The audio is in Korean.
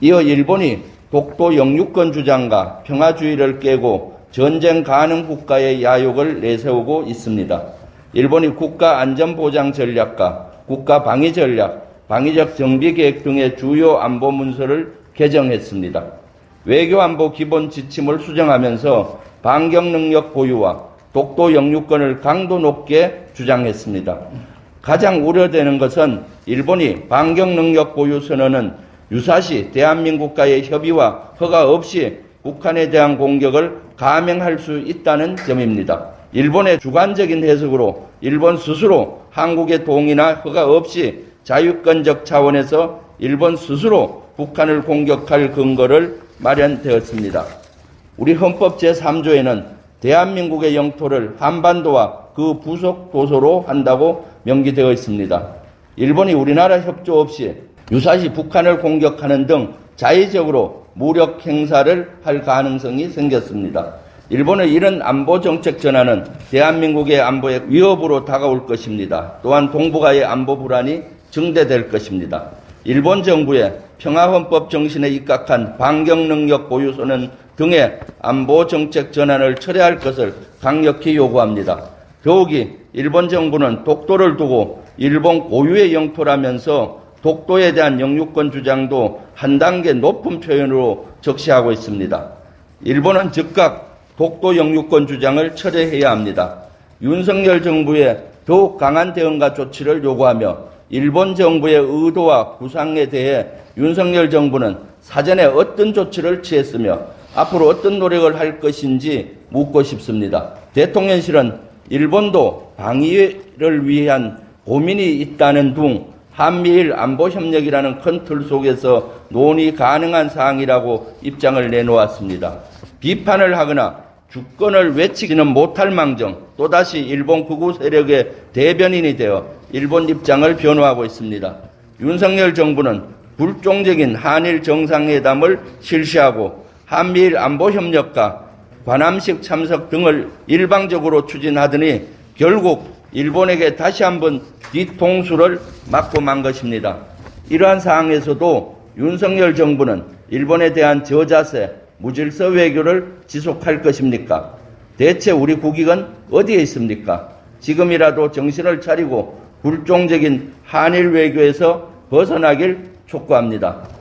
이어 일본이 독도 영유권 주장과 평화주의를 깨고 전쟁 가능 국가의 야욕을 내세우고 있습니다. 일본이 국가안전보장 전략과 국가방위 전략, 방위적 정비계획 등의 주요 안보 문서를 개정했습니다. 외교안보 기본 지침을 수정하면서 반격능력 보유와 독도 영유권을 강도 높게 주장했습니다. 가장 우려되는 것은 일본이 반격능력 보유 선언은 유사시 대한민국과의 협의와 허가 없이 북한에 대한 공격을 감행할 수 있다는 점입니다. 일본의 주관적인 해석으로 일본 스스로 한국의 동의나 허가 없이 자유권적 차원에서 일본 스스로 북한을 공격할 근거를 마련되었습니다. 우리 헌법 제3조에는 대한민국의 영토를 한반도와 그 부속 도서로 한다고 명기되어 있습니다. 일본이 우리나라 협조 없이 유사시 북한을 공격하는 등 자의적으로 무력 행사를 할 가능성이 생겼습니다. 일본의 이런 안보 정책 전환은 대한민국의 안보에 위협으로 다가올 것입니다. 또한 동북아의 안보 불안이 증대될 것입니다. 일본 정부의 평화헌법 정신에 입각한 반격능력 보유 선언 등의 안보 정책 전환을 철회할 것을 강력히 요구합니다. 더욱이 일본 정부는 독도를 두고 일본 고유의 영토라면서 독도에 대한 영유권 주장도 한 단계 높은 표현으로 적시하고 있습니다. 일본은 즉각 독도 영유권 주장을 철회해야 합니다. 윤석열 정부의 더욱 강한 대응과 조치를 요구하며 일본 정부의 의도와 구상에 대해 윤석열 정부는 사전에 어떤 조치를 취했으며 앞으로 어떤 노력을 할 것인지 묻고 싶습니다. 대통령실은 일본도 방위를 위한 고민이 있다는 둥 한미일 안보협력이라는 큰 틀 속에서 논의 가능한 사항이라고 입장을 내놓았습니다. 비판을 하거나 주권을 외치기는 못할 망정 또다시 일본 극우 세력의 대변인이 되어 일본 입장을 변호하고 있습니다. 윤석열 정부는 불종적인 한일 정상회담을 실시하고 한미일 안보협력과 관함식 참석 등을 일방적으로 추진하더니 결국 일본에게 다시 한번 뒤통수를 맞고 만 것입니다. 이러한 상황에서도 윤석열 정부는 일본에 대한 저자세, 무질서 외교를 지속할 것입니까? 대체 우리 국익은 어디에 있습니까? 지금이라도 정신을 차리고 불종적인 한일 외교에서 벗어나길 촉구합니다.